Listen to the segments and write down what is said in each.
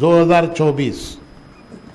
2024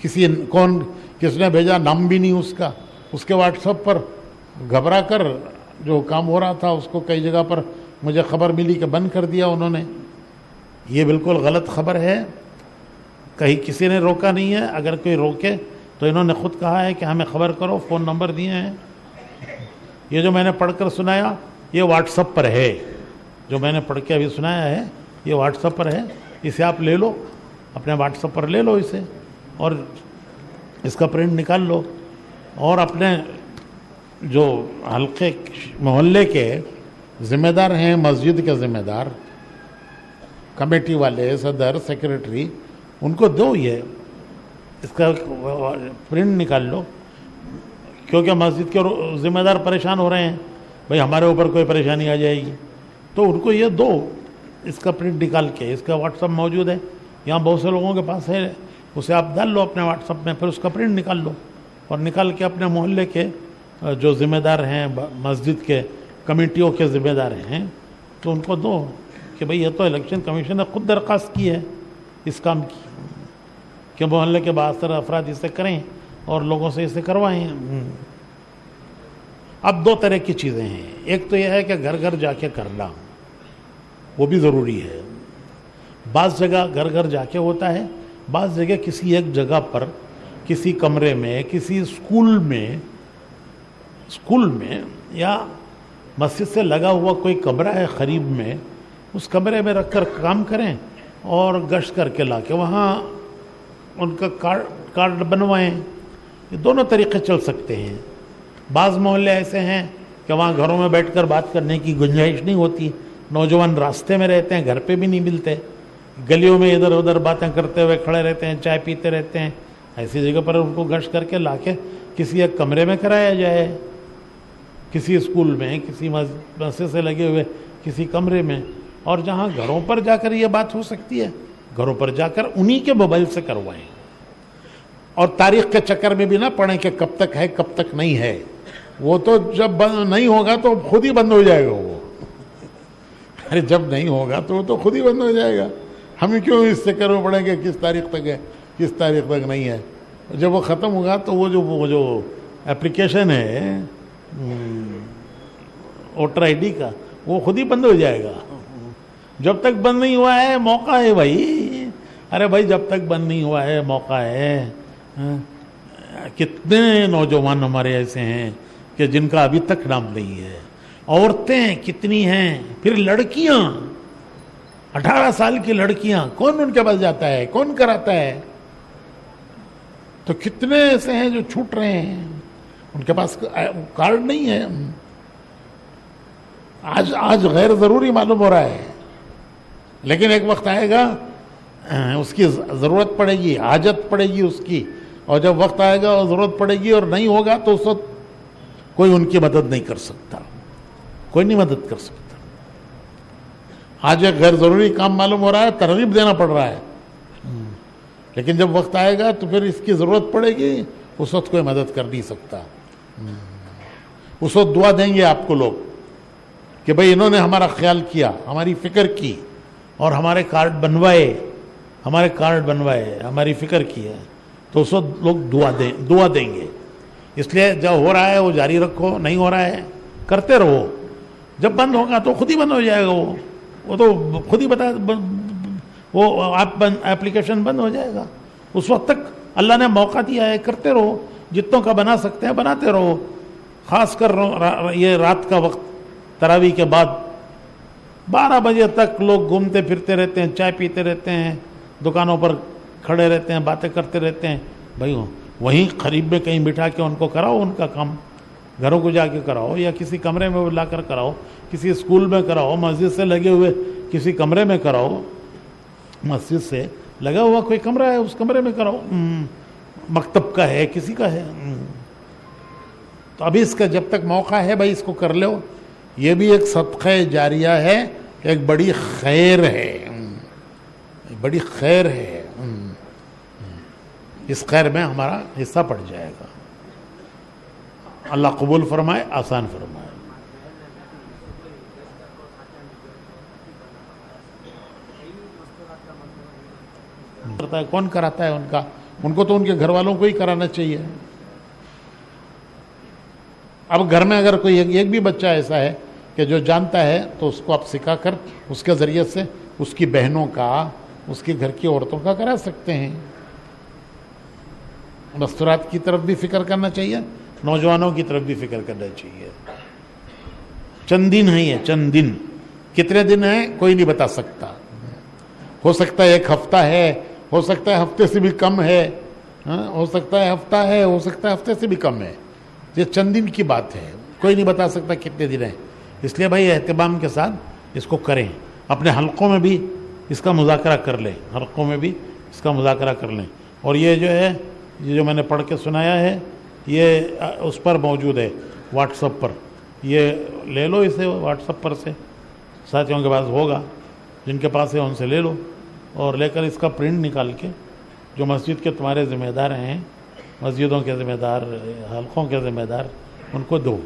کس نے بھیجا نام بھی نہیں اس کا. اس کے واٹس ایپ پر گھبرا کر جو کام ہو رہا تھا اس کو کئی جگہ پر مجھے خبر ملی کہ بند کر دیا انہوں نے. یہ بالکل غلط خبر ہے. کہیں کسی نے روکا نہیں ہے. اگر کوئی روکے تو انہوں نے خود کہا ہے کہ ہمیں خبر کرو, فون نمبر دیے ہیں. یہ جو میں نے پڑھ کر سنایا یہ واٹس ایپ پر ہے. جو میں نے پڑھ کے ابھی سنایا ہے یہ واٹس ایپ پر ہے. اسے آپ لے لو, اپنے واٹس ایپ پر لے لو اسے, اور اس کا پرنٹ نکال لو, اور اپنے جو حلقے محلے کے ذمہ دار ہیں, مسجد کے ذمہ دار, کمیٹی والے, صدر, سیکریٹری, ان کو دو یہ اس کا پرنٹ نکال لو. کیونکہ مسجد کے ذمہ دار پریشان ہو رہے ہیں, بھئی ہمارے اوپر کوئی پریشانی آ جائے گی, تو ان کو یہ دو اس کا پرنٹ نکال کے. اس کا واٹس ایپ موجود ہے, یہاں بہت سے لوگوں کے پاس ہے, اسے آپ ڈال لو اپنے واٹس ایپ میں, پھر اس کا پرنٹ نکال لو, اور نکال کے اپنے محلے کے جو ذمہ دار ہیں, مسجد کے کمیٹیوں کے ذمہ دار ہیں, تو ان کو دو کہ بھئی یہ تو الیکشن کمیشن نے خود درخواست کی ہے اس کام کی کہ محلے کے 72 افراد اسے کریں اور لوگوں سے اسے کروائیں. اب دو طرح کی چیزیں ہیں. ایک تو یہ ہے کہ گھر گھر جا کے کرنا, وہ بھی ضروری ہے. بعض جگہ گھر گھر جا کے ہوتا ہے, بعض جگہ کسی ایک جگہ پر, کسی کمرے میں, کسی اسکول میں یا مسجد سے لگا ہوا کوئی کمرہ ہے قریب میں, اس کمرے میں رکھ کر کام کریں اور گشت کر کے لا کے وہاں ان کا کارڈ بنوائیں. یہ دونوں طریقے چل سکتے ہیں. بعض محلے ایسے ہیں کہ وہاں گھروں میں بیٹھ کر بات کرنے کی گنجائش نہیں ہوتی, نوجوان راستے میں رہتے ہیں, گھر پہ بھی نہیں ملتے, گلیوں میں ادھر ادھر باتیں کرتے ہوئے کھڑے رہتے ہیں, چائے پیتے رہتے ہیں. ایسی جگہ پر ان کو گشت کر کے لا کے کسی ایک کمرے میں کرایا جائے, کسی اسکول میں, کسی مسجد سے لگے ہوئے کسی کمرے میں. اور جہاں گھروں پر جا کر یہ بات ہو سکتی ہے, گھروں پر جا کر انہی کے موبائل سے کروائیں. اور تاریخ کے چکر میں بھی نہ پڑیں کہ کب تک ہے کب تک نہیں ہے. وہ تو جب بند نہیں ہوگا تو خود ہی بند ہو جائے گا. وہ ارے جب نہیں ہوگا تو وہ تو خود ہی بند ہو جائے گا. ہمیں کیوں اس سے کرنا پڑے کہ کس تاریخ تک ہے کس تاریخ تک نہیں ہے. جب وہ ختم ہوگا تو وہ جو اپلیکیشن ہے ووٹر آئی ڈی کا, وہ خود ہی بند ہو جائے گا. جب تک بند نہیں ہوا ہے موقع ہے بھائی. ارے بھائی جب تک بند نہیں ہوا ہے موقع ہے. کتنے نوجوان ہمارے ایسے ہیں کہ جن کا ابھی تک نام نہیں ہے. عورتیں کتنی ہیں, پھر لڑکیاں, 18 سال کی لڑکیاں, کون ان کے پاس جاتا ہے, کون کراتا ہے. تو کتنے ایسے ہیں جو چھوٹ رہے ہیں, ان کے پاس کارڈ نہیں ہے. آج غیر ضروری معلوم ہو رہا ہے, لیکن ایک وقت آئے گا اس کی ضرورت پڑے گی, حاجت پڑے گی اس کی. اور جب وقت آئے گا اور ضرورت پڑے گی اور نہیں ہوگا تو اس وقت کوئی ان کی مدد نہیں کر سکتا, کوئی نہیں مدد کر سکتا. آج ایک غیر ضروری کام معلوم ہو رہا ہے, ترغیب دینا پڑ رہا ہے, لیکن جب وقت آئے گا تو پھر اس کی ضرورت پڑے گی, اس وقت کوئی مدد کر نہیں سکتا. اس وقت دعا دیں گے آپ کو لوگ کہ بھئی انہوں نے ہمارا خیال کیا, ہماری فکر کی, اور ہمارے کارڈ بنوائے, ہماری فکر کی ہے. تو اس وقت لوگ دعا دیں گے. اس لیے جب ہو رہا ہے وہ جاری رکھو, نہیں ہو رہا ہے کرتے رہو. جب بند ہوگا تو خود ہی بند ہو جائے گا. وہ تو خود ہی وہ ایپلیکیشن بند ہو جائے گا. اس وقت تک اللہ نے موقع دیا ہے, کرتے رہو, جتنوں کا بنا سکتے ہیں بناتے رہو. خاص کر یہ رات کا وقت, تراویح کے بعد 12 بجے تک لوگ گھومتے پھرتے رہتے ہیں, چائے پیتے رہتے ہیں, دکانوں پر کھڑے رہتے ہیں, باتیں کرتے رہتے ہیں. بھائی وہیں قریب میں کہیں بٹھا کے ان کو کراؤ ان کا کام, گھروں کو جا کے کراؤ, یا کسی کمرے میں لا کر کراؤ, کسی اسکول میں کراؤ, مسجد سے لگے ہوئے کسی کمرے میں کراؤ, مسجد سے لگا ہوا کوئی کمرہ ہے اس کمرے میں کراؤ, مکتب کا ہے, کسی کا ہے. تو ابھی اس کا جب تک موقع ہے بھائی اس کو کر لو. یہ بھی ایک صدقہ جاریہ ہے, ایک بڑی خیر ہے, بڑی خیر ہے. اس خیر میں ہمارا حصہ پڑ جائے گا. اللہ قبول فرمائے, آسان فرمائے. کون کراتا ہے ان کا, ان کو تو ان کے گھر والوں کو ہی کرانا چاہیے. اب گھر میں اگر کوئی ایک بھی بچہ ایسا ہے کہ جو جانتا ہے تو اس کو آپ سکھا کر اس کے ذریعے سے اس کی بہنوں کا، اس کے گھر کی عورتوں کا کرا سکتے ہیں. مستورات کی طرف بھی فکر کرنا چاہیے، نوجوانوں کی طرف بھی فکر کرنا چاہیے. چند دن ہیں، یہ چند دن. کتنے دن ہیں کوئی نہیں بتا سکتا. ہو سکتا ہے 1 ہفتہ ہے، ہو سکتا ہے ہفتے سے بھی کم ہے، ہو سکتا ہے ہفتہ ہے، ہو سکتا ہے ہفتے سے بھی کم ہے. یہ چند دن کی بات ہے، کوئی نہیں بتا سکتا کتنے دن ہیں. اس لیے بھائی اہتمام کے ساتھ اس کو کریں. اپنے حلقوں میں بھی اس کا مذاکرہ کر لیں، حلقوں میں بھی اس کا مذاکرہ کر لیں. اور یہ جو ہے، یہ جو میں نے پڑھ کے سنایا ہے، یہ اس پر موجود ہے واٹس ایپ پر. یہ لے لو اسے واٹس ایپ پر سے، ساتھیوں کے پاس ہوگا، جن کے پاس ہے ان سے لے لو، اور لے کر اس کا پرنٹ نکال کے جو مسجد کے تمہارے ذمہ دار ہیں، مسجدوں کے ذمہ دار، حلقوں کے ذمہ دار، ان کو دو.